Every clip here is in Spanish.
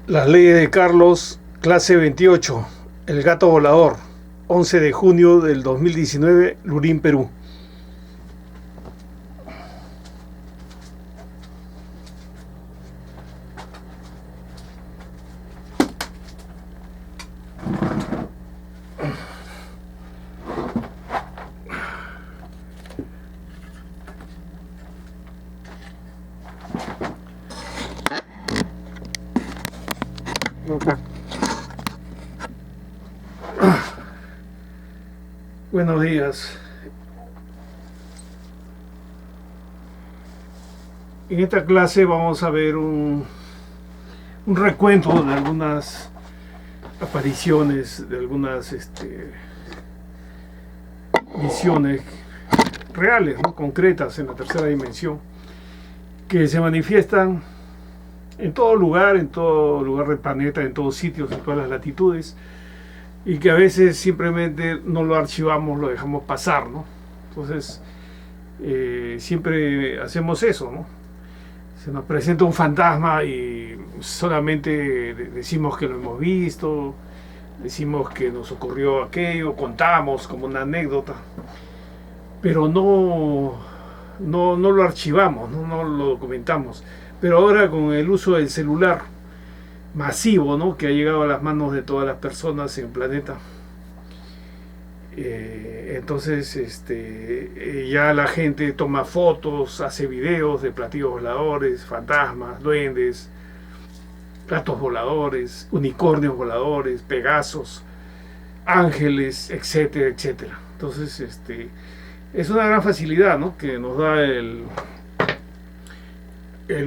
Las leyes de Carlos, clase 28, El gato volador, 11 de junio del 2019, Lurín, Perú. Buenos días. En esta clase vamos a ver un recuento de algunas apariciones, de algunas visiones reales, ¿no? Concretas en la tercera dimensión, que se manifiestan en todo lugar del planeta, en todos sitios, en todas las latitudes, y que a veces simplemente no lo archivamos, lo dejamos pasar, ¿no? Entonces, siempre hacemos eso, ¿no? Se nos presenta un fantasma y solamente decimos que lo hemos visto, decimos que nos ocurrió aquello, contamos como una anécdota, pero no lo archivamos, no lo documentamos. Pero ahora con el uso del celular masivo, ¿no? Que ha llegado a las manos de todas las personas en el planeta, entonces ya la gente toma fotos, hace videos de platillos voladores, fantasmas, duendes, gatos voladores, unicornios voladores, pegasos, ángeles, etcétera, etcétera. Entonces es una gran facilidad, ¿no? Que nos da el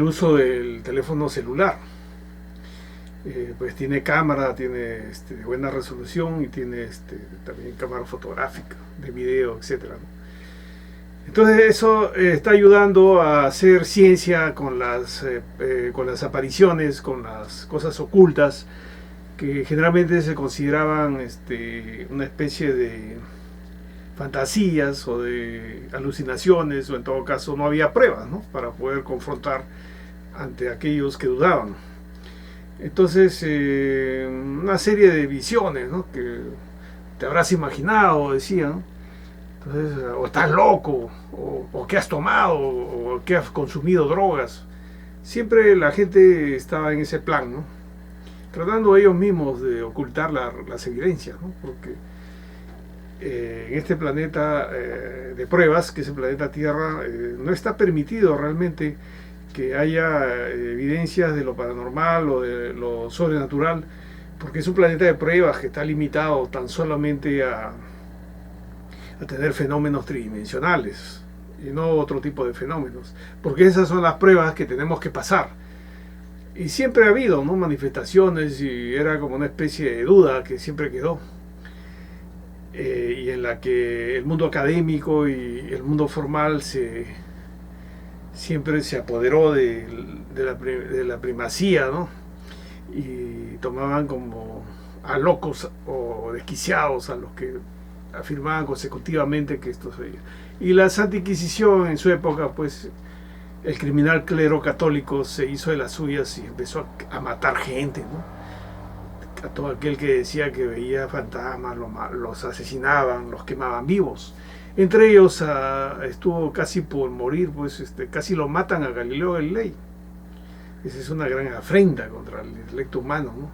uso del teléfono celular. Pues tiene cámara, tiene buena resolución y tiene también cámara fotográfica, de video, etcétera, ¿no? Entonces eso está ayudando a hacer ciencia con las apariciones, con las cosas ocultas, que generalmente se consideraban una especie de fantasías o de alucinaciones, o en todo caso no había pruebas, ¿no? Para poder confrontar ante aquellos que dudaban. Entonces, una serie de visiones, ¿no? Que te habrás imaginado, decía, ¿no? Entonces, o estás loco, o que has tomado, o que has consumido drogas. Siempre la gente estaba en ese plan, ¿no? Tratando ellos mismos de ocultar las evidencias, ¿no? Porque en este planeta de pruebas, que es el planeta Tierra, no está permitido realmente que haya evidencias de lo paranormal o de lo sobrenatural, porque es un planeta de pruebas que está limitado tan solamente a tener fenómenos tridimensionales y no otro tipo de fenómenos, porque esas son las pruebas que tenemos que pasar. Y siempre ha habido, ¿no? Manifestaciones, y era como una especie de duda que siempre quedó, y en la que el mundo académico y el mundo formal siempre se apoderó de la primacía, ¿no? Y tomaban como a locos o desquiciados a los que afirmaban consecutivamente que esto se veía. Y la Santa Inquisición en su época, pues el criminal clero católico se hizo de las suyas y empezó a matar gente, ¿no? A todo aquel que decía que veía fantasmas, los asesinaban, los quemaban vivos. Entre ellos estuvo casi por morir, pues casi lo matan a Galileo Galilei. Esa es una gran afrenta contra el intelecto humano, ¿no?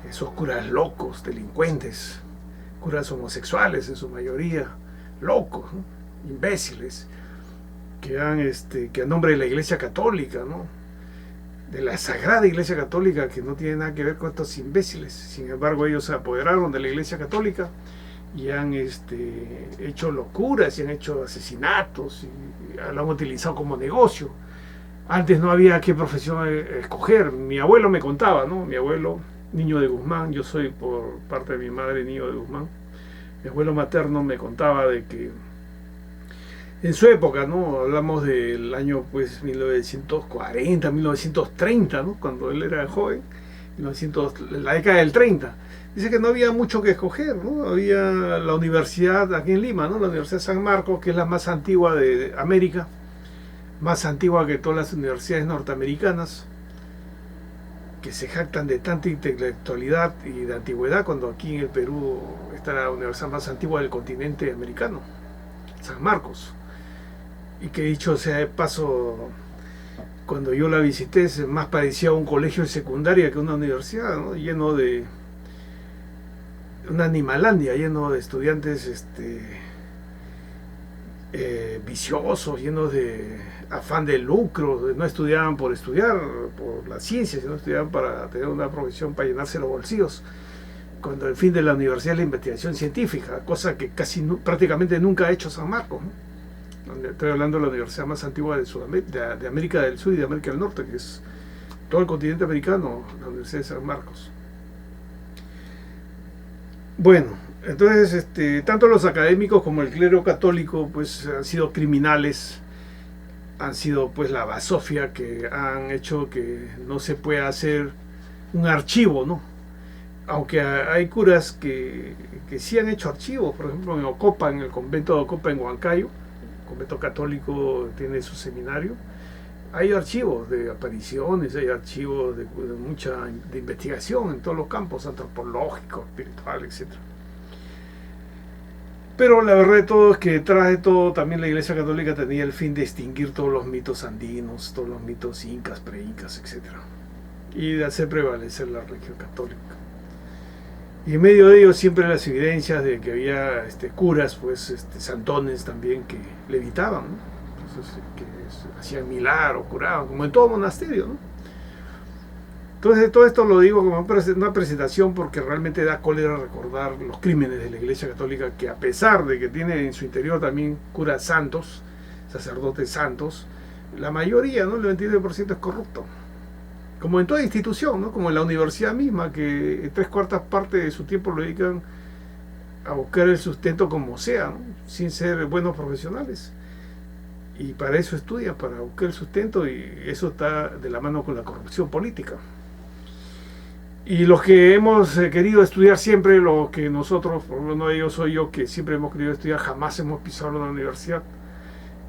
Que esos curas locos, delincuentes, curas homosexuales en su mayoría, locos, ¿no? Imbéciles, que a nombre de la Iglesia Católica, ¿no? De la Sagrada Iglesia Católica, que no tiene nada que ver con estos imbéciles. Sin embargo, ellos se apoderaron de la Iglesia Católica y han hecho locuras y han hecho asesinatos y lo han utilizado como negocio. Antes no había qué profesión escoger. Mi abuelo me contaba, ¿no? Mi abuelo, niño de Guzmán, yo soy por parte de mi madre niño de Guzmán. Mi abuelo materno me contaba de que en su época, ¿no? Hablamos del año pues 1940, 1930, ¿no? Cuando él era joven, la década del 30. Dice que no había mucho que escoger, ¿no? Había la universidad aquí en Lima, ¿no? La Universidad de San Marcos, que es la más antigua de América, más antigua que todas las universidades norteamericanas, que se jactan de tanta intelectualidad y de antigüedad, cuando aquí en el Perú está la universidad más antigua del continente americano, San Marcos, y que dicho sea de paso, cuando yo la visité más parecía un colegio de secundaria que una universidad, ¿no? Lleno de una animalandia, lleno de estudiantes viciosos, llenos de afán de lucro. No estudiaban por estudiar, por la ciencia, sino estudiaban para tener una profesión, para llenarse los bolsillos, cuando el fin de la universidad es la investigación científica, cosa que prácticamente nunca ha hecho San Marcos, ¿no? Estoy hablando de la universidad más antigua de América del Sur y de América del Norte, que es todo el continente americano, la Universidad de San Marcos. Bueno, entonces tanto los académicos como el clero católico pues han sido criminales, han sido pues la basofia que han hecho que no se pueda hacer un archivo, ¿no? Aunque hay curas que sí han hecho archivos, por ejemplo en Ocopa, en el convento de Ocopa en Huancayo, el convento católico tiene su seminario, hay archivos de apariciones, hay archivos de investigación en todos los campos, antropológico, espiritual, etc. Pero la verdad de todo es que detrás de todo también la Iglesia Católica tenía el fin de extinguir todos los mitos andinos, todos los mitos incas, preincas, etc. Y de hacer prevalecer la religión católica. Y en medio de ello siempre las evidencias de que había curas, pues santones también que levitaban, ¿no? Entonces, que hacían milagros, curaban, como en todo monasterio, ¿no? Entonces todo esto lo digo como una presentación porque realmente da cólera recordar los crímenes de la Iglesia Católica, que a pesar de que tiene en su interior también curas santos, sacerdotes santos, la mayoría, ¿no? El 99% es corrupto. Como en toda institución, ¿no? Como en la universidad misma, que 3/4 partes de su tiempo lo dedican a buscar el sustento como sea, ¿no? Sin ser buenos profesionales. Y para eso estudian, para buscar el sustento, y eso está de la mano con la corrupción política. Y los que hemos querido estudiar siempre, los que nosotros, por lo menos yo soy yo, que siempre hemos querido estudiar, jamás hemos pisado en la universidad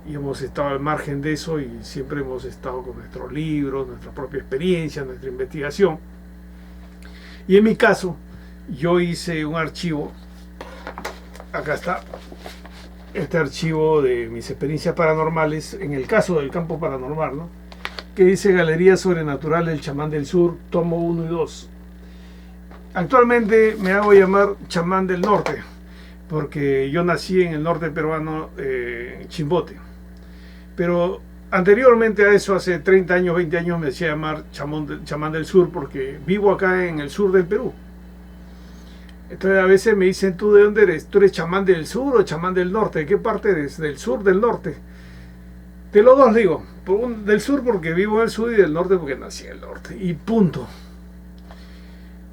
y hemos estado al margen de eso, y siempre hemos estado con nuestros libros, nuestra propia experiencia, nuestra investigación. Y en mi caso, yo hice un archivo, acá está, este archivo de mis experiencias paranormales, en el caso del campo paranormal, ¿no? Que dice Galería Sobrenatural del Chamán del Sur, tomo 1 y 2. Actualmente me hago llamar Chamán del Norte, porque yo nací en el norte peruano, Chimbote. Pero anteriormente a eso, hace 30 años, 20 años, me decía llamar Chamán del Sur, porque vivo acá en el sur del Perú. Entonces a veces me dicen, ¿tú de dónde eres? ¿Tú eres chamán del sur o chamán del norte? ¿De qué parte eres? ¿Del sur, del norte? De los dos digo, del sur porque vivo en el sur y del norte porque nací en el norte. Y punto.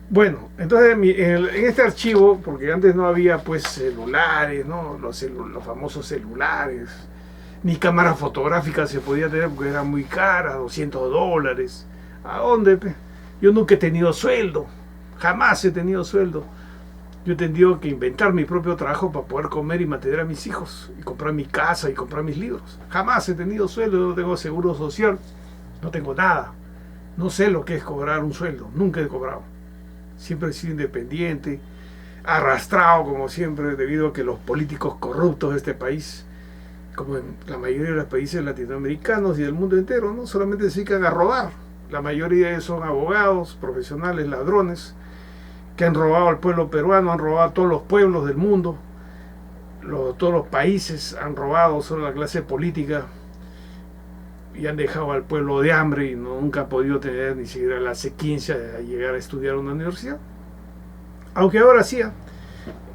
Bueno, entonces en este archivo, porque antes no había pues celulares, ¿no? Los famosos celulares, ni cámara fotográfica se podía tener porque era muy cara, $200. ¿A dónde? Yo nunca he tenido sueldo, jamás he tenido sueldo. Yo he tenido que inventar mi propio trabajo para poder comer y mantener a mis hijos, y comprar mi casa y comprar mis libros. Jamás he tenido sueldo, no tengo seguro social, no tengo nada. No sé lo que es cobrar un sueldo, nunca he cobrado. Siempre he sido independiente, arrastrado como siempre, debido a que los políticos corruptos de este país, como en la mayoría de los países latinoamericanos y del mundo entero, no solamente se dedican a robar. La mayoría de ellos son abogados, profesionales, ladrones, que han robado al pueblo peruano, han robado a todos los pueblos del mundo, todos los países han robado, solo la clase política, y han dejado al pueblo de hambre y nunca ha podido tener ni siquiera la sequencia de llegar a estudiar a una universidad. Aunque ahora sí,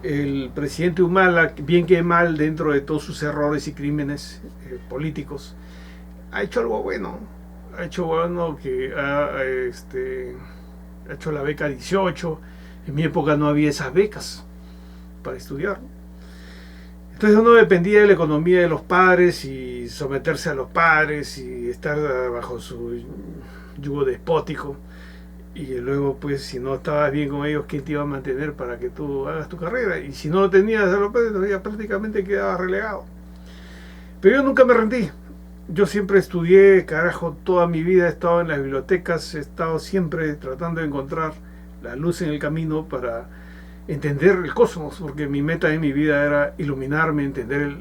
el presidente Humala, bien que mal dentro de todos sus errores y crímenes políticos, ha hecho algo bueno. Ha hecho bueno que ha hecho la beca 18. En mi época no había esas becas para estudiar. Entonces uno dependía de la economía de los padres y someterse a los padres y estar bajo su yugo despótico. Y luego, pues, si no estabas bien con ellos, ¿quién te iba a mantener para que tú hagas tu carrera? Y si no lo tenías a los padres, ya prácticamente quedabas relegado. Pero yo nunca me rendí. yo siempre estudié, carajo, toda mi vida he estado en las bibliotecas, he estado siempre tratando de encontrar la luz en el camino para entender el cosmos, porque mi meta en mi vida era iluminarme, entender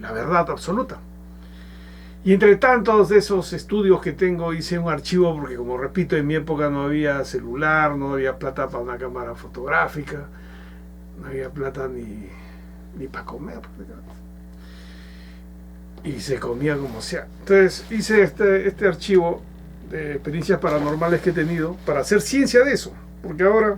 la verdad absoluta. Y entre tantos de esos estudios que tengo, hice un archivo, porque como repito, en mi época no había celular, no había plata para una cámara fotográfica, no había plata ni para comer. Y se comía como sea. Entonces hice este archivo de experiencias paranormales que he tenido para hacer ciencia de eso. Porque ahora,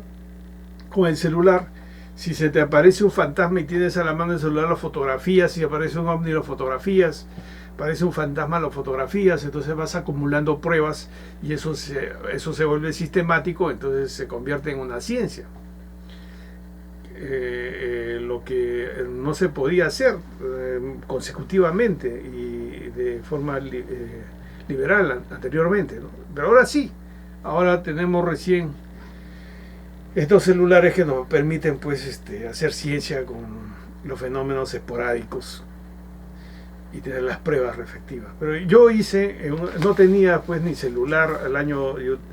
con el celular, si se te aparece un fantasma y tienes a la mano el celular, lo fotografías. Si aparece un ovni, lo fotografías. Aparece un fantasma, lo fotografías. Entonces vas acumulando pruebas y eso se vuelve sistemático. Entonces se convierte en una ciencia. Lo que no se podía hacer consecutivamente y de forma liberal anteriormente, ¿no? Pero ahora sí, ahora tenemos recién estos celulares que nos permiten pues hacer ciencia con los fenómenos esporádicos y tener las pruebas efectivas. Pero yo no tenía pues ni celular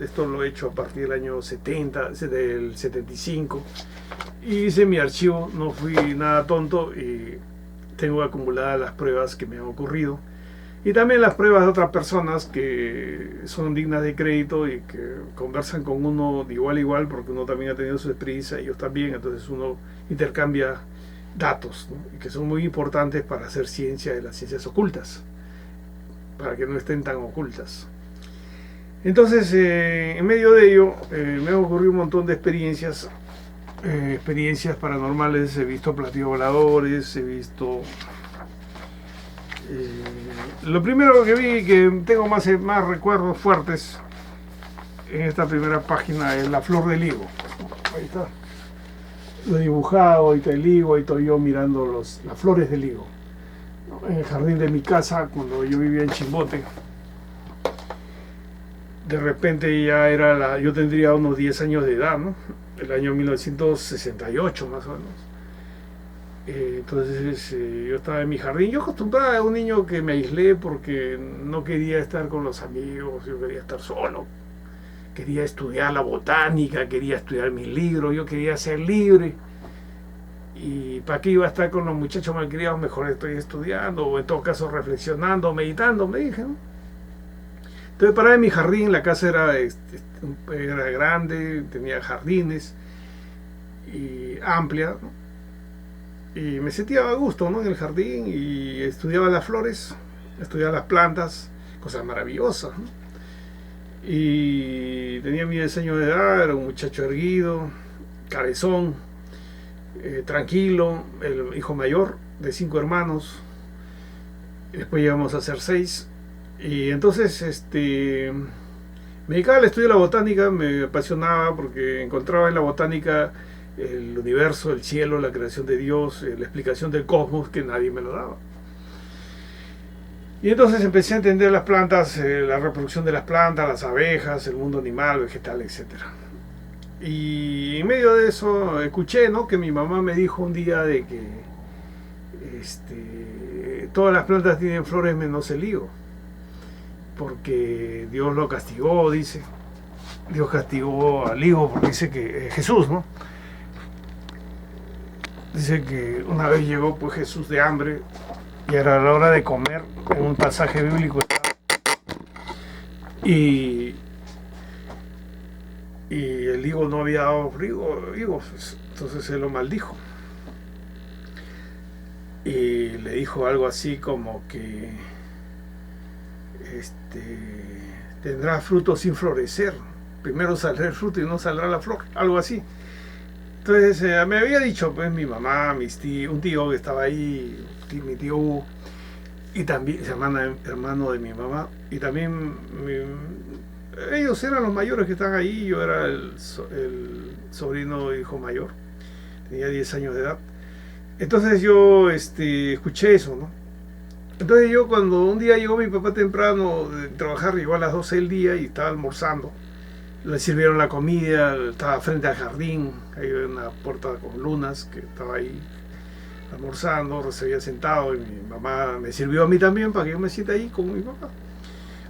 esto lo he hecho a partir del año 70, del 75, y hice mi archivo, no fui nada tonto y tengo acumuladas las pruebas que me han ocurrido y también las pruebas de otras personas que son dignas de crédito y que conversan con uno de igual a igual, porque uno también ha tenido su experiencia, ellos también, entonces uno intercambia datos, ¿no? Y que son muy importantes para hacer ciencia de las ciencias ocultas, para que no estén tan ocultas. Entonces, en medio de ello, me han ocurrido un montón de experiencias paranormales. He visto platillos voladores, he visto... lo primero que vi, que tengo más recuerdos fuertes en esta primera página, es la flor del higo. Ahí está. Lo he dibujado, ahí está el higo, ahí estoy yo mirando las flores del higo, ¿no? En el jardín de mi casa, cuando yo vivía en Chimbote. De repente yo tendría unos 10 años de edad, ¿no? El año 1968 más o menos. Entonces yo estaba en mi jardín. Yo acostumbraba a un niño que me aislé porque no quería estar con los amigos, yo quería estar solo. Quería estudiar la botánica, quería estudiar mis libros, yo quería ser libre. ¿Y para qué iba a estar con los muchachos malcriados? Mejor estoy estudiando, o en todo caso reflexionando, meditando, me dije, ¿no? Entonces paraba en mi jardín, la casa era grande, tenía jardines y amplia, ¿no? Y me sentía a gusto, ¿no? En el jardín, y estudiaba las flores, estudiaba las plantas, cosas maravillosas, ¿no? Y tenía mi 10 años de edad, era un muchacho erguido, cabezón, tranquilo, el hijo mayor de 5 hermanos, y después llegamos a ser 6. Y entonces me dedicaba al estudio de la botánica, me apasionaba porque encontraba en la botánica el universo, el cielo, la creación de Dios, la explicación del cosmos que nadie me lo daba. Y entonces empecé a entender las plantas, la reproducción de las plantas, las abejas, el mundo animal, vegetal, etc. Y en medio de eso escuché, ¿no?, que mi mamá me dijo un día de que todas las plantas tienen flores menos el higo, porque Dios lo castigó, dice. Dios castigó al higo porque dice que Jesús, ¿no? Dice que una vez llegó pues Jesús de hambre y era la hora de comer, en un pasaje bíblico. Y el higo no había dado higos, entonces él lo maldijo. Y le dijo algo así como que tendrá fruto sin florecer. Primero saldrá el fruto y no saldrá la flor, algo así. Entonces me había dicho pues mi mamá, un tío que estaba ahí, mi tío Hugo, y también hermano de mi mamá, y también ellos eran los mayores que estaban ahí. Yo era el sobrino hijo mayor, tenía 10 años de edad. Entonces yo escuché eso, ¿no? Entonces yo, cuando un día llegó mi papá temprano de trabajar, llegó a las 12 del día y estaba almorzando, le sirvieron la comida, estaba frente al jardín, hay una puerta con lunas que estaba ahí almorzando, se había sentado y mi mamá me sirvió a mí también para que yo me sienta ahí con mi papá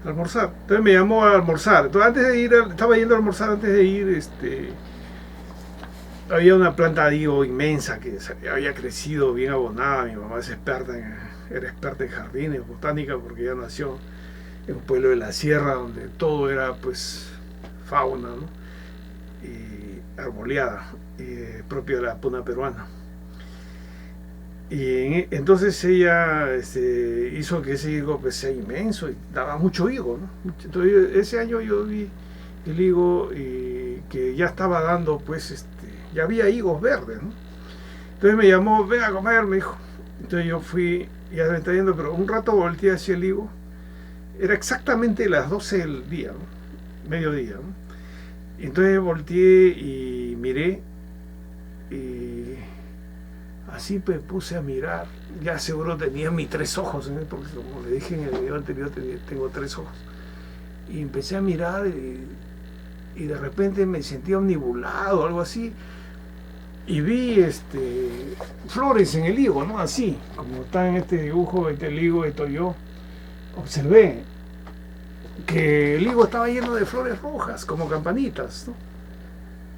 a almorzar. Entonces me llamó a almorzar. Entonces antes de ir, estaba yendo a almorzar antes de ir, había una planta de higo inmensa que había crecido bien abonada. Mi mamá era experta en jardines, botánica, porque ella nació en un pueblo de la sierra donde todo era pues fauna, ¿no? Y arboleada, propia de la puna peruana. Y entonces ella hizo que ese higo pues, sea inmenso y daba mucho higo, ¿no? Entonces ese año yo vi el higo que ya estaba dando pues ya había higos verdes, ¿no? Entonces me llamó, ven a comer, me dijo. Entonces yo fui, ya me está yendo, pero un rato volteé hacia el higo. Era exactamente las 12 del día, ¿no? Mediodía, ¿no? Entonces volteé y miré y así me puse a mirar. Ya seguro tenía mis 3 ojos, ¿eh? Porque como le dije en el video anterior, tengo 3 ojos. Y empecé a mirar y de repente me sentía omnibulado, algo así. Y vi flores en el higo, ¿no? Así, como está en este dibujo, el higo, estoy yo. Observé que el higo estaba lleno de flores rojas, como campanitas, ¿no?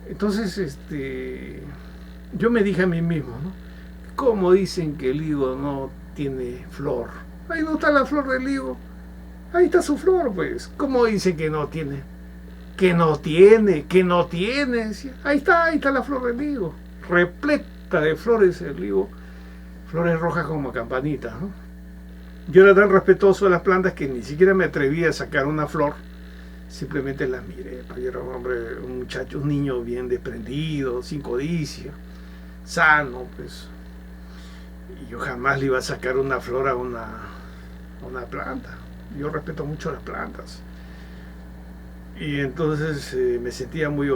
Entonces, yo me dije a mí mismo, ¿no? ¿Cómo dicen que el higo no tiene flor? Ahí no está la flor del higo. Ahí está su flor, pues. ¿Cómo dicen que no tiene? Que no tiene, que no tiene. Ahí está la flor del higo. Repleta de flores el higo. Flores rojas como campanitas, ¿no? Yo era tan respetuoso de las plantas que ni siquiera me atreví a sacar una flor. Simplemente las miré. Yo era un hombre, un muchacho, un niño bien desprendido, sin codicia, sano, pues. Y yo jamás le iba a sacar una flor a una planta. Yo respeto mucho las plantas. Y entonces me sentía muy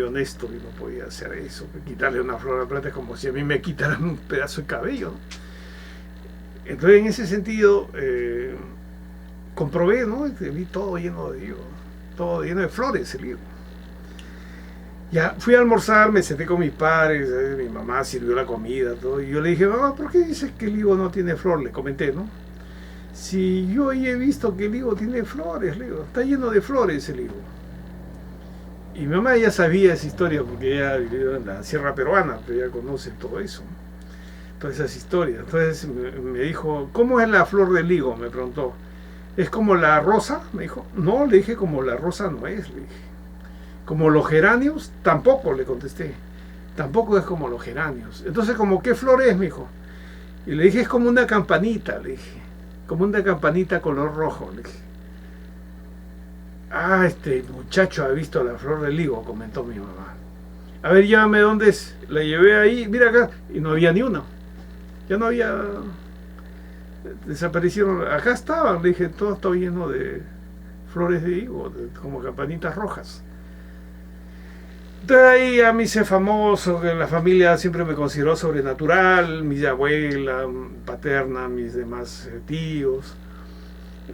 honesto y no podía hacer eso. Quitarle una flor a la planta es como si a mí me quitaran un pedazo de cabello, ¿no? Entonces en ese sentido comprobé, ¿no? Vi todo lleno de higo, todo lleno de flores el higo. Ya fui a almorzar, me senté con mis padres, mi mamá sirvió la comida, todo, y yo le dije, mamá, ¿por qué dices que el higo no tiene flor? Le comenté, ¿no? Si yo he visto que el higo tiene flores, le digo, está lleno de flores el higo. Y mi mamá ya sabía esa historia porque ella vivió en la sierra peruana, pero ella conoce todo eso, todas esas historias. Entonces me dijo, ¿cómo es la flor del higo? Me preguntó. ¿Es como la rosa? Me dijo. No, le dije, como la rosa no es, le dije. Como los geranios, tampoco, le contesté. Tampoco es como los geranios. Entonces, ¿como qué flor es? Me dijo. Y le dije, es como una campanita, le dije. Como una campanita color rojo, le dije. Ah, este muchacho ha visto la flor del higo, comentó mi mamá. A ver, llévame dónde es. La llevé ahí, mira acá, y no había ni una. Ya no había. Desaparecieron. Acá estaban, le dije, todo estaba lleno de flores de higo, como campanitas rojas. Entonces ahí a mí se famoso, que la familia siempre me consideró sobrenatural, mi abuela paterna, mis demás tíos,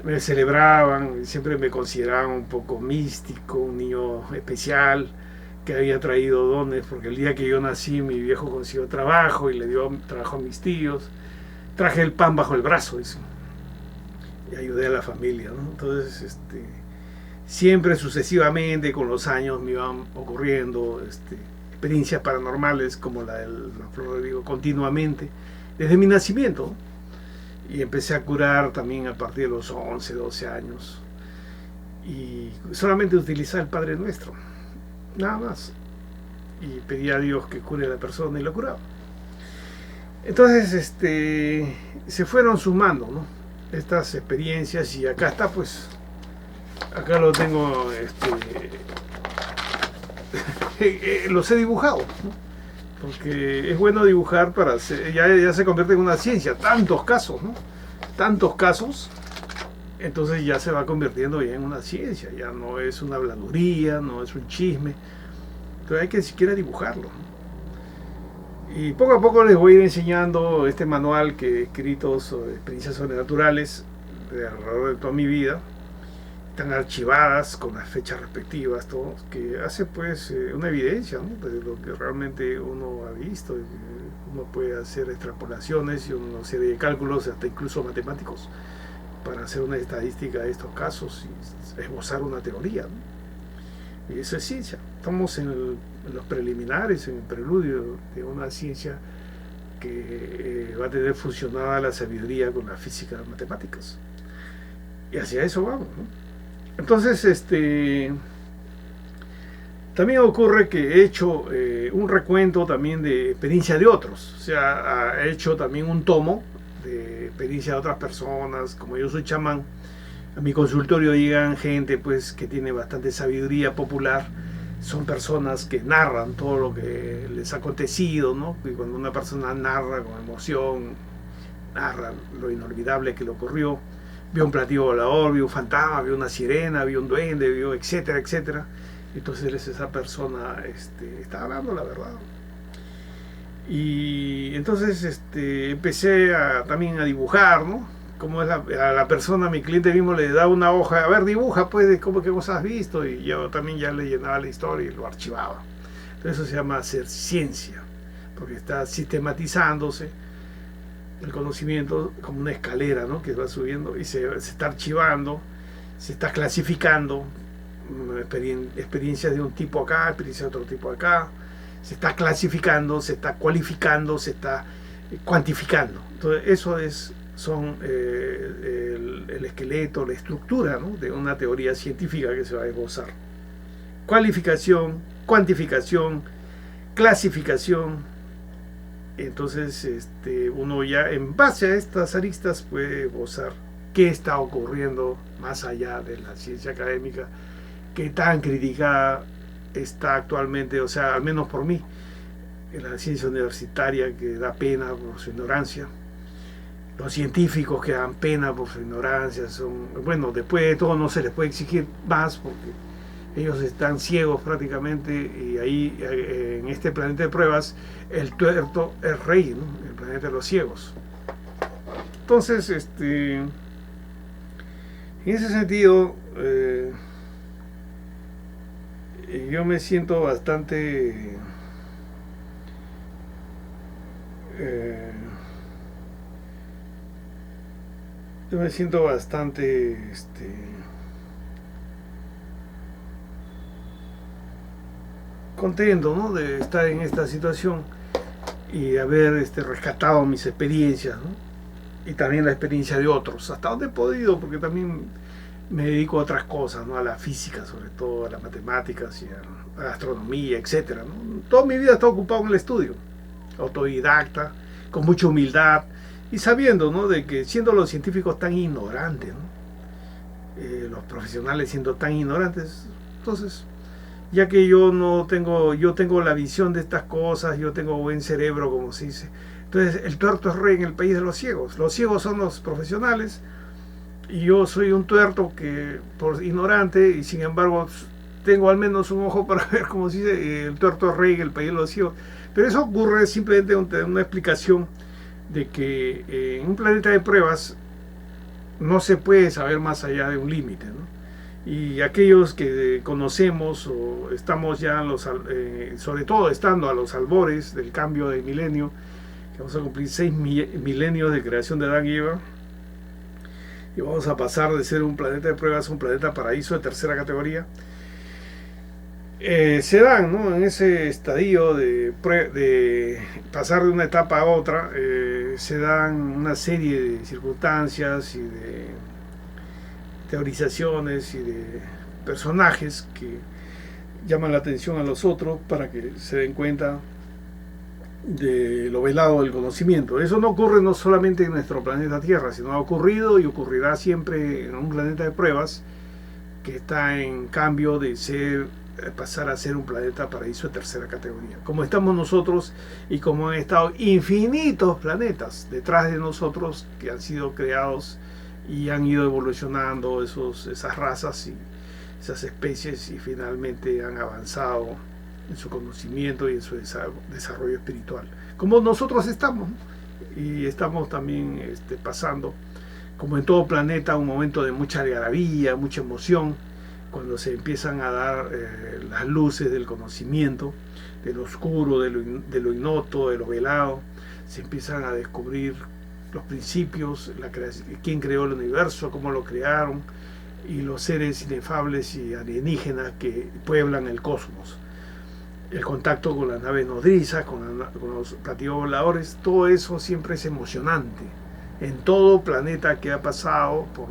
me celebraban, siempre me consideraban un poco místico, un niño especial, que había traído dones, porque el día que yo nací mi viejo consiguió trabajo y le dio trabajo a mis tíos, traje el pan bajo el brazo, dice, y ayudé a la familia, ¿no? Entonces, siempre sucesivamente con los años me iban ocurriendo experiencias paranormales como la de la flor de higo continuamente desde mi nacimiento, y empecé a curar también a partir de los 11, 12 años y solamente utilizaba el Padre Nuestro, nada más, y pedía a Dios que cure a la persona y la curaba. Entonces se fueron sumando, ¿no?, estas experiencias, y acá está, pues acá lo tengo, los he dibujado, ¿no? Porque es bueno dibujar para hacer, ya se convierte en una ciencia, tantos casos, ¿no? Tantos casos, entonces ya se va convirtiendo ya en una ciencia, ya no es una habladuría, no es un chisme, entonces hay que siquiera dibujarlo, ¿no? Y poco a poco les voy a ir enseñando este manual que he escrito sobre experiencias sobrenaturales de alrededor de toda mi vida. Están archivadas con las fechas respectivas, todo, que hace pues una evidencia, ¿no?, de lo que realmente uno ha visto, Uno puede hacer extrapolaciones y una serie de cálculos, hasta incluso matemáticos, para hacer una estadística de estos casos y esbozar una teoría, ¿no? Y eso es ciencia. Estamos en los preliminares, en el preludio de una ciencia que va a tener fusionada la sabiduría con la física, las matemáticas. Y hacia eso vamos, ¿no? Entonces, también ocurre que he hecho un recuento también de experiencia de otros. O sea, he hecho también un tomo de experiencia de otras personas. Como yo soy chamán, a mi consultorio llegan gente pues que tiene bastante sabiduría popular. Son personas que narran todo lo que les ha acontecido, ¿no? Y cuando una persona narra con emoción, narra lo inolvidable que le ocurrió, vio un platillo volador, vio un fantasma, vio una sirena, vio un duende, vio etcétera, etcétera. Entonces esa persona está hablando la verdad. Y entonces empecé también a dibujar, ¿no? Como es a la persona, a mi cliente mismo le da una hoja, a ver, dibuja pues de cómo, qué cosas has visto, y yo también ya le llenaba la historia y lo archivaba. Entonces eso se llama hacer ciencia, porque está sistematizándose el conocimiento como una escalera, ¿no? Que va subiendo y se está archivando, se está clasificando, experiencias de un tipo acá, experiencias de otro tipo acá, se está clasificando, se está cualificando, se está cuantificando. Entonces eso son el esqueleto, la estructura, ¿no? De una teoría científica que se va a esbozar. Cualificación, cuantificación, clasificación. Entonces uno ya en base a estas aristas puede esbozar qué está ocurriendo más allá de la ciencia académica, qué tan criticada está actualmente, o sea, al menos por mí, en la ciencia universitaria, que da pena por su ignorancia. Los científicos que dan pena por su ignorancia bueno, después de todo no se les puede exigir más porque ellos están ciegos prácticamente, y ahí en este planeta de pruebas el tuerto es rey, ¿no? El planeta de los ciegos. Entonces, en ese sentido, yo me siento bastante contento, ¿no? De estar en esta situación y haber rescatado mis experiencias, ¿no? Y también la experiencia de otros, hasta donde he podido, porque también me dedico a otras cosas, ¿no? A la física, sobre todo a las matemáticas y a la astronomía, etcétera, ¿no? Toda mi vida he estado ocupado en el estudio, autodidacta, con mucha humildad y sabiendo, ¿no? De que siendo los científicos tan ignorantes, ¿no? Los profesionales siendo tan ignorantes, entonces, ya que yo tengo la visión de estas cosas, yo tengo buen cerebro, como se dice, entonces el tuerto es rey en el país de los ciegos. Los ciegos son los profesionales y yo soy un tuerto que por ignorante, y sin embargo tengo al menos un ojo para ver, como se dice, el tuerto es rey en el país de los ciegos. Pero eso ocurre simplemente una explicación de que en un planeta de pruebas no se puede saber más allá de un límite, ¿no? Y aquellos que conocemos o estamos ya sobre todo estando a los albores del cambio de milenio, que vamos a cumplir 6 milenios de creación de Adán y Eva, y vamos a pasar de ser un planeta de pruebas a un planeta paraíso de tercera categoría, se dan, ¿no? En ese estadio de pasar de una etapa a otra, se dan una serie de circunstancias y de teorizaciones y de personajes que llaman la atención a los otros para que se den cuenta de lo velado del conocimiento. Eso no ocurre no solamente en nuestro planeta Tierra, sino ha ocurrido y ocurrirá siempre en un planeta de pruebas que está en cambio de pasar a ser un planeta paraíso de tercera categoría, como estamos nosotros y como han estado infinitos planetas detrás de nosotros que han sido creados y han ido evolucionando esas razas y esas especies, y finalmente han avanzado en su conocimiento y en su desarrollo espiritual, como nosotros estamos, ¿no? Y estamos también pasando, como en todo planeta, un momento de mucha algarabía, mucha emoción, cuando se empiezan a dar las luces del conocimiento, de lo oscuro, de lo ignoto, de lo velado, se empiezan a descubrir los principios, quién creó el universo, cómo lo crearon, y los seres inefables y alienígenas que pueblan el cosmos. El contacto con las naves nodrizas, con los platillos voladores, todo eso siempre es emocionante. En todo planeta que ha pasado por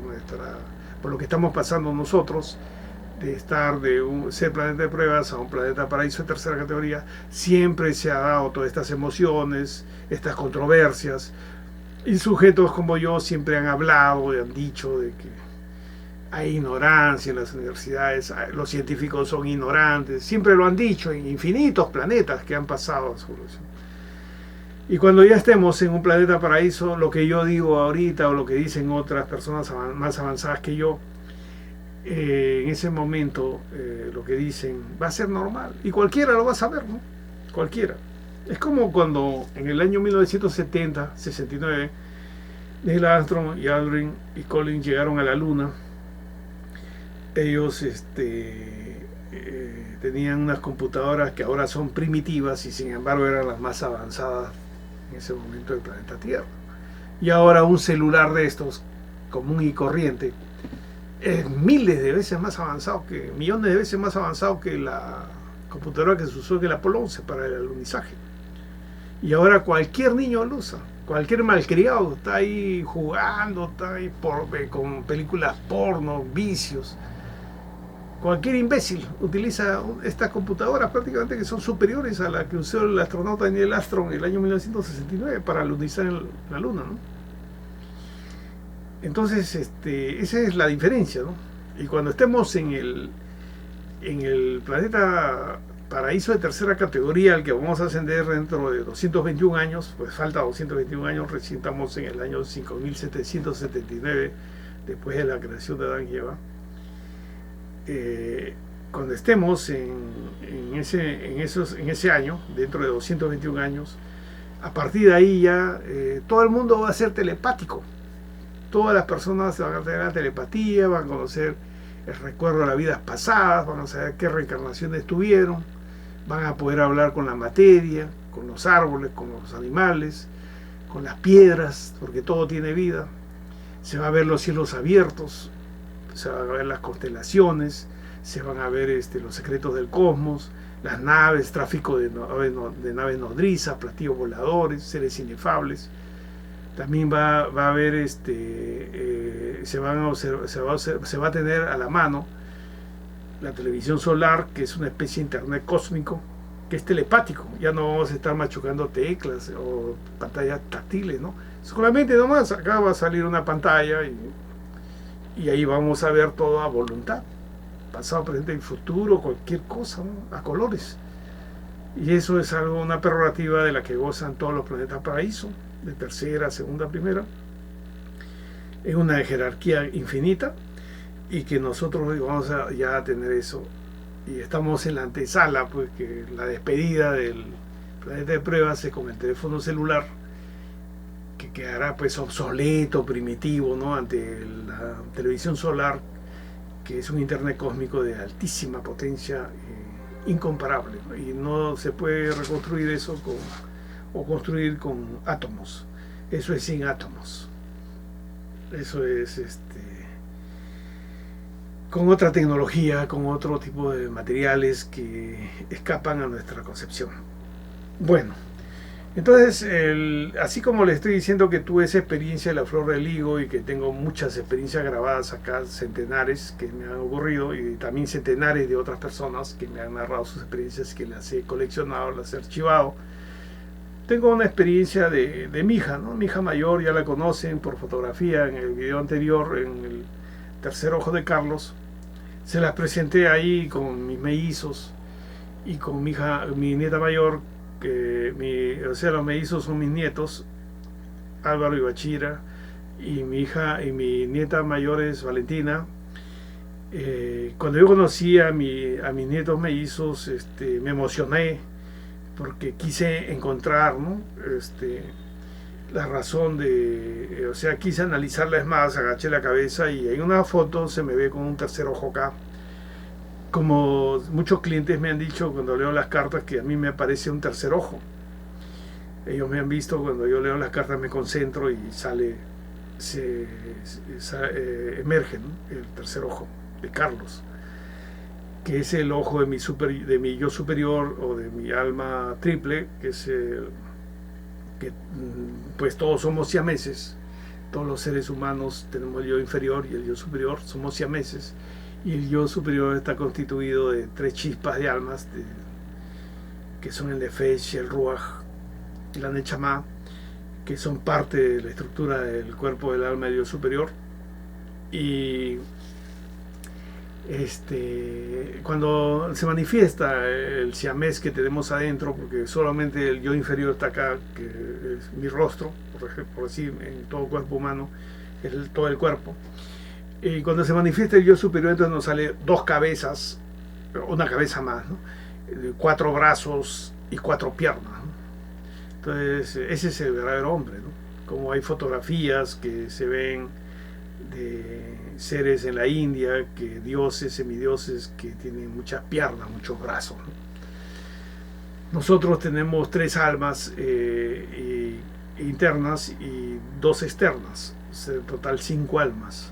lo que estamos pasando nosotros, de estar ser planeta de pruebas a un planeta paraíso de tercera categoría, siempre se ha dado todas estas emociones, estas controversias, y sujetos como yo siempre han hablado y han dicho de que hay ignorancia en las universidades, los científicos son ignorantes, siempre lo han dicho en infinitos planetas que han pasado. Y cuando ya estemos en un planeta paraíso, lo que yo digo ahorita o lo que dicen otras personas más avanzadas que yo, en ese momento lo que dicen va a ser normal y cualquiera lo va a saber, ¿no? Cualquiera. Es como cuando en el año 1970-69 Neil Armstrong y Aldrin y Collins llegaron a la Luna. Ellos tenían unas computadoras que ahora son primitivas y sin embargo eran las más avanzadas en ese momento del planeta Tierra. Y ahora un celular de estos, común y corriente, es miles de veces más avanzado, millones de veces más avanzado que la computadora que se usó en el Apolo 11 para el alunizaje. Y ahora cualquier niño lo usa, cualquier malcriado está ahí jugando, está ahí con películas porno, vicios. Cualquier imbécil utiliza estas computadoras prácticamente que son superiores a la que usó el astronauta Neil Armstrong en el año 1969 para alunizar la Luna, ¿no? Entonces, esa es la diferencia, ¿no? Y cuando estemos en el planeta paraíso de tercera categoría al que vamos a ascender dentro de 221 años, pues falta 221 años, recién estamos en el año 5779 después de la creación de Adán y Eva. Cuando estemos en ese año, dentro de 221 años, a partir de ahí ya todo el mundo va a ser telepático. Todas las personas van a tener la telepatía, van a conocer el recuerdo de las vidas pasadas, van a saber qué reencarnaciones tuvieron, van a poder hablar con la materia, con los árboles, con los animales, con las piedras, porque todo tiene vida. Se va a ver los cielos abiertos, se van a ver las constelaciones, se van a ver los secretos del cosmos, las naves, tráfico de naves nodrizas, platillos voladores, seres inefables. También va a haber se va a tener a la mano la televisión solar, que es una especie de internet cósmico, que es telepático. Ya no vamos a estar machucando teclas o pantallas táctiles, ¿no? Solamente nomás acá va a salir una pantalla y ahí vamos a ver todo a voluntad, pasado, presente y futuro, cualquier cosa, ¿no? A colores. Y eso es una prerrogativa de la que gozan todos los planetas paraíso, de tercera, segunda, primera. Es una jerarquía infinita y que nosotros vamos ya a tener eso. Y estamos en la antesala, pues que la despedida del planeta de pruebas es con el teléfono celular, que quedará pues obsoleto, primitivo, ¿no? Ante la televisión solar, que es un internet cósmico de altísima potencia, incomparable, ¿no? Y no se puede reconstruir eso construir con átomos. Eso es sin átomos. Eso es con otra tecnología, con otro tipo de materiales que escapan a nuestra concepción. Bueno, entonces, así como le estoy diciendo que tuve esa experiencia de la flor del higo y que tengo muchas experiencias grabadas acá, centenares que me han ocurrido, y también centenares de otras personas que me han narrado sus experiencias, que las he coleccionado, las he archivado. Tengo una experiencia de mi hija, ¿no? Mi hija mayor, ya la conocen por fotografía en el video anterior, en el tercer ojo de Carlos. Se las presenté ahí con mis mellizos y con mi nieta mayor, los mellizos son mis nietos, Álvaro y Bachira, y mi hija y mi nieta mayor es Valentina. Cuando yo conocí a mis nietos mellizos, me emocioné porque quise encontrar, ¿no? La razón quise analizarlas más, agaché la cabeza y en una foto se me ve con un tercer ojo acá. como muchos clientes me han dicho cuando leo las cartas, que a mí me aparece un tercer ojo. Ellos me han visto cuando yo leo las cartas, me concentro y emerge, ¿no?, el tercer ojo de Carlos, que es el ojo de mi yo superior o de mi alma triple, que es que pues todos somos siameses, todos los seres humanos tenemos el yo inferior y el yo superior, somos siameses, y el yo superior está constituido de 3 chispas de almas, que son el Nefesh, el Ruach y la Nechama, que son parte de la estructura del cuerpo del alma del yo superior. Y cuando se manifiesta el siamés que tenemos adentro, porque solamente el yo inferior está acá, que es mi rostro, por decir, en todo cuerpo humano, todo el cuerpo, y cuando se manifiesta el yo superior, entonces nos sale 2 cabezas, una cabeza más, ¿no?, 4 brazos y 4 piernas, ¿no? Entonces ese es el verdadero hombre, ¿no? Como hay fotografías que se ven de seres en la India, que dioses, semidioses, que tienen muchas piernas, muchos brazos, ¿no? Nosotros tenemos 3 almas internas y 2 externas, en total 5 almas.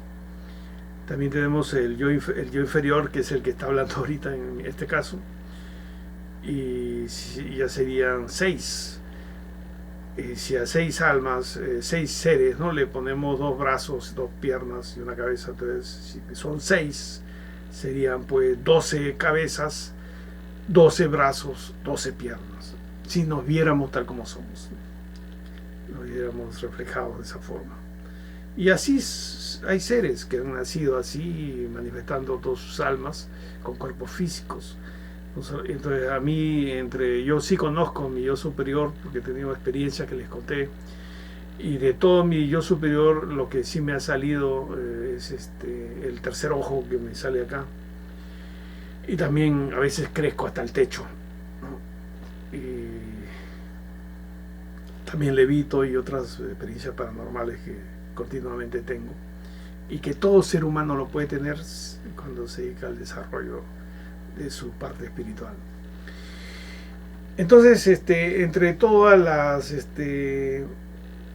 También tenemos el yo inferior, que es el que está hablando ahorita en este caso, y ya serían 6. Si a 6 almas, 6 seres, ¿no?, le ponemos 2 brazos, 2 piernas y una cabeza, entonces si son 6, serían pues 12 cabezas, 12 brazos, 12 piernas, si nos viéramos tal como somos, nos viéramos reflejados de esa forma. Y así hay seres que han nacido así, manifestando todas sus almas con cuerpos físicos. Entonces a mí, yo sí conozco mi yo superior, porque he tenido experiencias que les conté, y de todo mi yo superior lo que sí me ha salido es el tercer ojo que me sale acá, y también a veces crezco hasta el techo, ¿no? Y también levito y otras experiencias paranormales que continuamente tengo, y que todo ser humano lo puede tener cuando se dedica al desarrollo de su parte espiritual. Entonces, entre todas las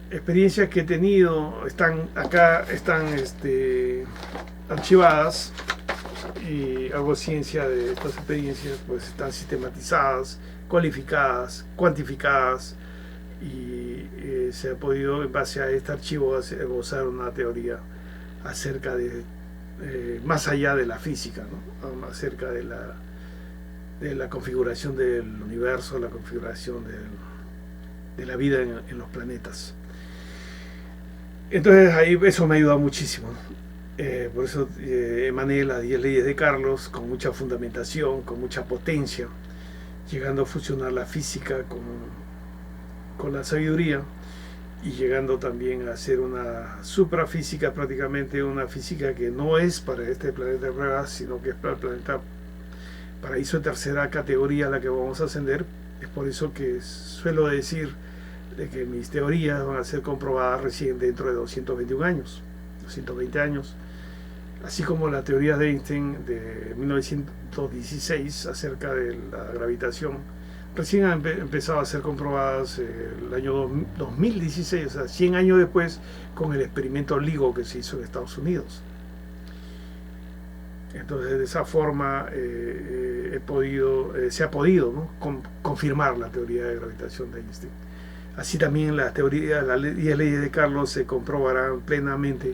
experiencias que he tenido, están archivadas, y hago ciencia de estas experiencias, pues están sistematizadas, cualificadas, cuantificadas, y se ha podido, en base a este archivo, esbozar una teoría acerca de más allá de la física, ¿no?, acerca de la configuración del universo, la configuración de la vida en los planetas. Entonces ahí eso me ha ayudado muchísimo, ¿no? Por eso emané las 10 leyes de Carlos con mucha fundamentación, con mucha potencia, llegando a fusionar la física con la sabiduría, y llegando también a hacer una suprafísica, prácticamente una física que no es para este planeta de pruebas, sino que es para el planeta paraíso de tercera categoría a la que vamos a ascender. Es por eso que suelo decir de que mis teorías van a ser comprobadas recién dentro de 221 años, 220 años, así como la teoría de Einstein de 1916 acerca de la gravitación recién han empezado a ser comprobadas el año 2016, o sea, 100 años después, con el experimento LIGO que se hizo en Estados Unidos. Entonces, de esa forma se ha podido, ¿no?, confirmar la teoría de gravitación de Einstein. Así también las 10 leyes de Carlos se comprobarán plenamente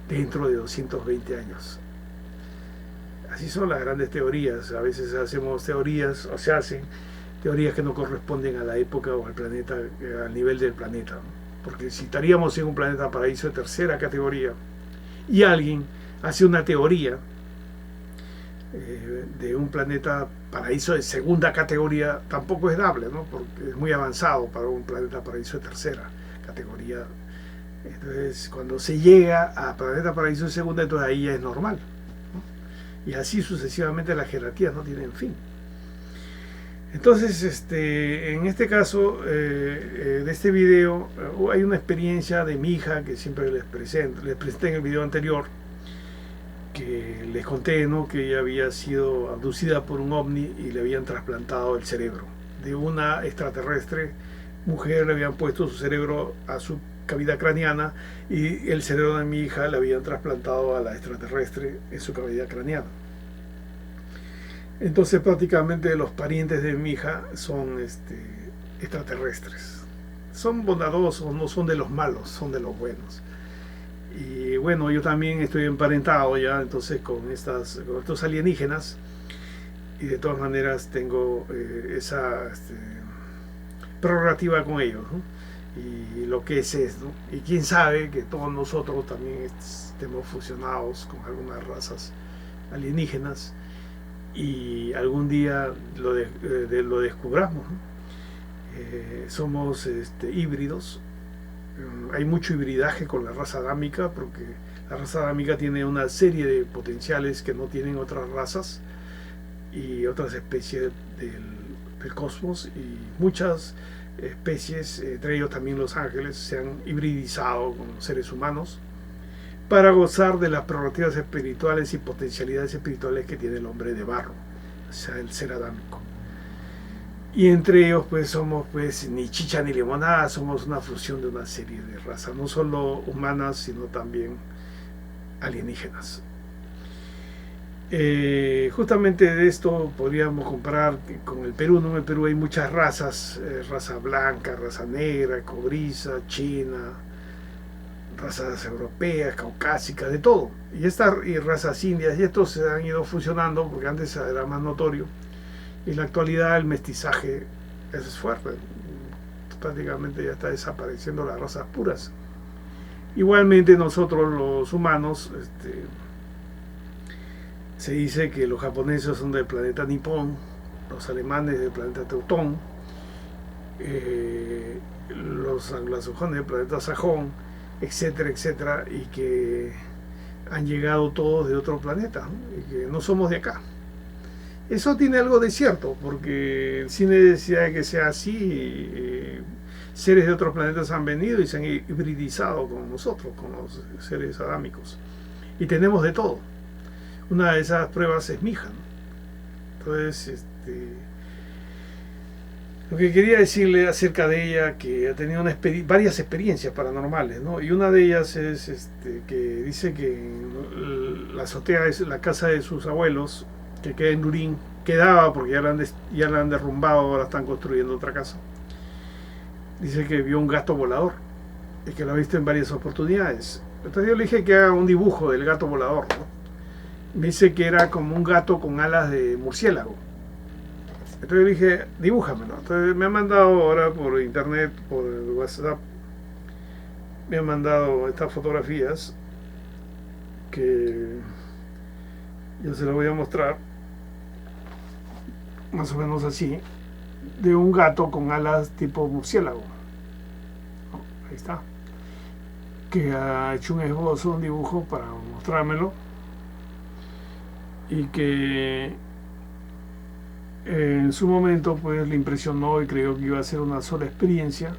dentro de 220 años. Así son las grandes teorías. A veces hacemos teorías, o se hacen teorías que no corresponden a la época o al planeta, al nivel del planeta, ¿no? Porque si estaríamos en un planeta paraíso de tercera categoría y alguien hace una teoría de un planeta paraíso de segunda categoría, tampoco es dable, ¿no?, porque es muy avanzado para un planeta paraíso de tercera categoría. Entonces, cuando se llega a planeta paraíso de segunda, entonces ahí ya es normal, ¿no? Y así sucesivamente las jerarquías no tienen fin. Entonces, en este caso de este video, hay una experiencia de mi hija que siempre les presenté en el video anterior, que que les conté, ¿no?, que ella había sido abducida por un ovni y le habían trasplantado el cerebro de una extraterrestre mujer, le habían puesto su cerebro a su cavidad craneana y el cerebro de mi hija le habían trasplantado a la extraterrestre en su cavidad craneana. Entonces prácticamente los parientes de mi hija son extraterrestres. Son bondadosos, no son de los malos, son de los buenos. Y bueno, yo también estoy emparentado ya entonces con estos alienígenas, y de todas maneras tengo esa prerrogativa con ellos, ¿no? Y lo que es esto, y quién sabe que todos nosotros también estemos fusionados con algunas razas alienígenas y algún día lo descubramos, ¿no? Somos híbridos. Hay mucho hibridaje con la raza adámica, porque la raza adámica tiene una serie de potenciales que no tienen otras razas y otras especies del cosmos, y muchas especies, entre ellos también los ángeles, se han hibridizado con seres humanos para gozar de las prerrogativas espirituales y potencialidades espirituales que tiene el hombre de barro, o sea, el ser adámico. Y entre ellos pues somos pues ni chicha ni limonada, somos una fusión de una serie de razas, no solo humanas sino también alienígenas. Justamente de esto podríamos comparar con el Perú, ¿no? En el Perú hay muchas razas, raza blanca, raza negra, cobriza, china, razas europeas, caucásicas, de todo. Y razas indias, y estos se han ido fusionando porque antes era más notorio. Y en la actualidad el mestizaje es fuerte, prácticamente ya está desapareciendo las razas puras. Igualmente nosotros los humanos, se dice que los japoneses son del planeta Nipón, los alemanes del planeta Teutón, los anglosajones del planeta Sajón, etcétera, etcétera, y que han llegado todos de otro planeta, ¿no? Y que no somos de acá. Eso tiene algo de cierto, porque sin necesidad de que sea así, seres de otros planetas han venido y se han hibridizado con nosotros, con los seres adámicos. Y tenemos de todo. Una de esas pruebas es mi hija, ¿no? Entonces, lo que quería decirle acerca de ella, que ha tenido varias experiencias paranormales, ¿no? Y una de ellas es que dice que la azotea es la casa de sus abuelos, que queda en Lurín, quedaba porque ya la han derrumbado, ahora están construyendo otra casa. Dice que vio un gato volador y que lo ha visto en varias oportunidades. Entonces yo le dije que haga un dibujo del gato volador, ¿no? Me dice que era como un gato con alas de murciélago. Entonces yo le dije, dibújamelo. Entonces me ha mandado ahora por internet, por WhatsApp, me ha mandado estas fotografías que yo se las voy a mostrar, más o menos así, de un gato con alas tipo murciélago. Ahí está. Que ha hecho un esbozo, un dibujo para mostrármelo, y que en su momento pues le impresionó y creyó que iba a ser una sola experiencia,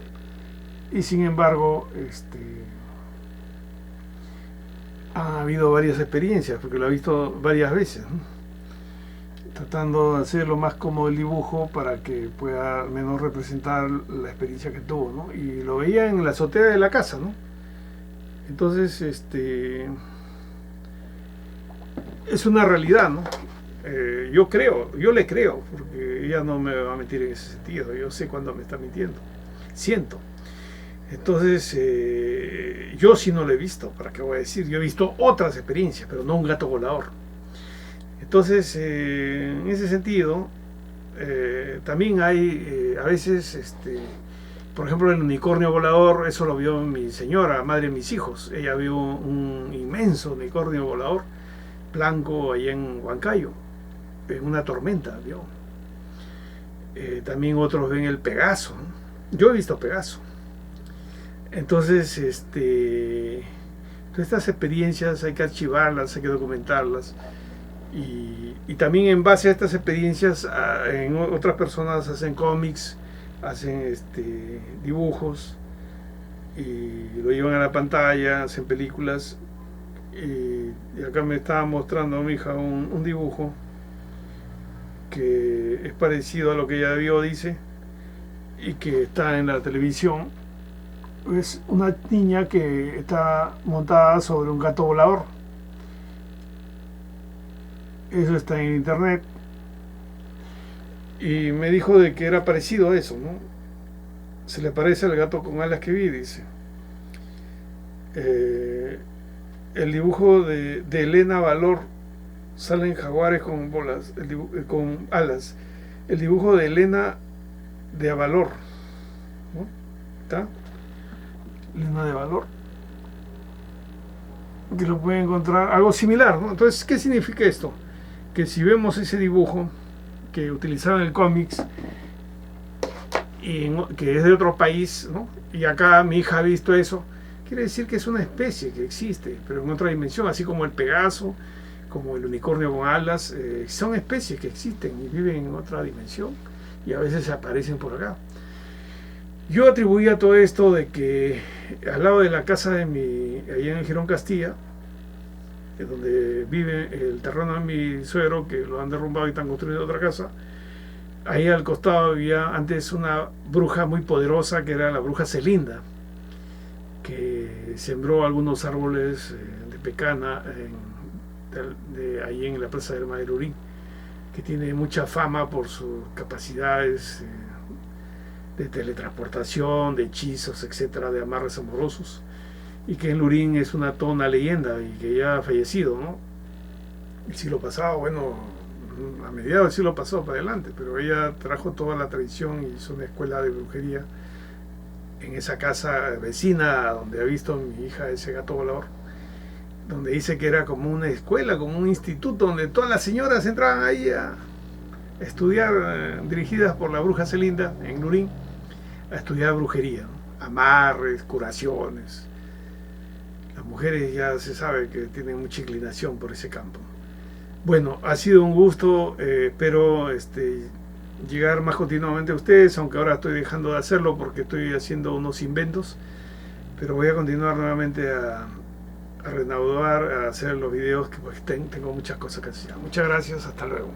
y sin embargo ha habido varias experiencias porque lo ha visto varias veces, ¿no? Tratando de hacer lo más cómodo el dibujo para que pueda al menos representar la experiencia que tuvo, ¿no? Y lo veía en la azotea de la casa, ¿no? Entonces es una realidad, ¿no? Yo le creo, porque ella no me va a mentir en ese sentido. Yo sé cuando me está mintiendo, siento. Entonces yo sí no lo he visto, ¿para qué voy a decir? Yo he visto otras experiencias, pero no un gato volador. Entonces en ese sentido también hay a veces por ejemplo, el unicornio volador, eso lo vio mi señora, madre de mis hijos. Ella vio un inmenso unicornio volador blanco allá en Huancayo, en una tormenta, vio. También otros ven el Pegaso, ¿no? Yo he visto Pegaso. Entonces, todas estas experiencias hay que archivarlas, hay que documentarlas. Y también en base a estas experiencias, en otras personas hacen cómics, hacen dibujos y lo llevan a la pantalla, hacen películas Y acá me estaba mostrando mi hija un dibujo que es parecido a lo que ella vio, dice, y que está en la televisión. Es una niña que está montada sobre un gato volador. Eso está en internet. Y me dijo de que era parecido a eso, ¿no? Se le parece al gato con alas que vi, dice. El dibujo de Elena Valor, salen jaguares con bolas, con alas. El dibujo de Elena de Valor, ¿no? ¿Está? Elena de Valor, que lo pueden encontrar, algo similar, ¿no? Entonces, ¿qué significa esto? Que si vemos ese dibujo que utilizaron en el cómics, que es de otro país, ¿no? Y acá mi hija ha visto eso, quiere decir que es una especie que existe, pero en otra dimensión, así como el Pegaso, como el unicornio con alas, son especies que existen y viven en otra dimensión y a veces aparecen por acá. Yo atribuía todo esto de que al lado de la casa de allá en Girón Castilla, donde vive el terreno de mi suegro, que lo han derrumbado y están construyendo otra casa, ahí al costado había antes una bruja muy poderosa, que era la bruja Celinda, que sembró algunos árboles de pecana ahí en la plaza del Madrurín, que tiene mucha fama por sus capacidades de teletransportación, de hechizos, etcétera, de amarres amorosos, y que en Lurín es toda una leyenda y que ya ha fallecido, ¿no? El siglo pasado, bueno, a mediados del siglo pasado para adelante, pero ella trajo toda la tradición y hizo una escuela de brujería en esa casa vecina donde ha visto mi hija ese gato volador, donde dice que era como una escuela, como un instituto donde todas las señoras entraban ahí a estudiar, dirigidas por la bruja Celinda en Lurín, a estudiar brujería, ¿no? Amarres, curaciones. Las mujeres ya se sabe que tienen mucha inclinación por ese campo. Bueno, ha sido un gusto, espero llegar más continuamente a ustedes, aunque ahora estoy dejando de hacerlo porque estoy haciendo unos inventos, pero voy a continuar nuevamente a reanudar, a hacer los videos, que pues tengo muchas cosas que hacer. Muchas gracias, hasta luego.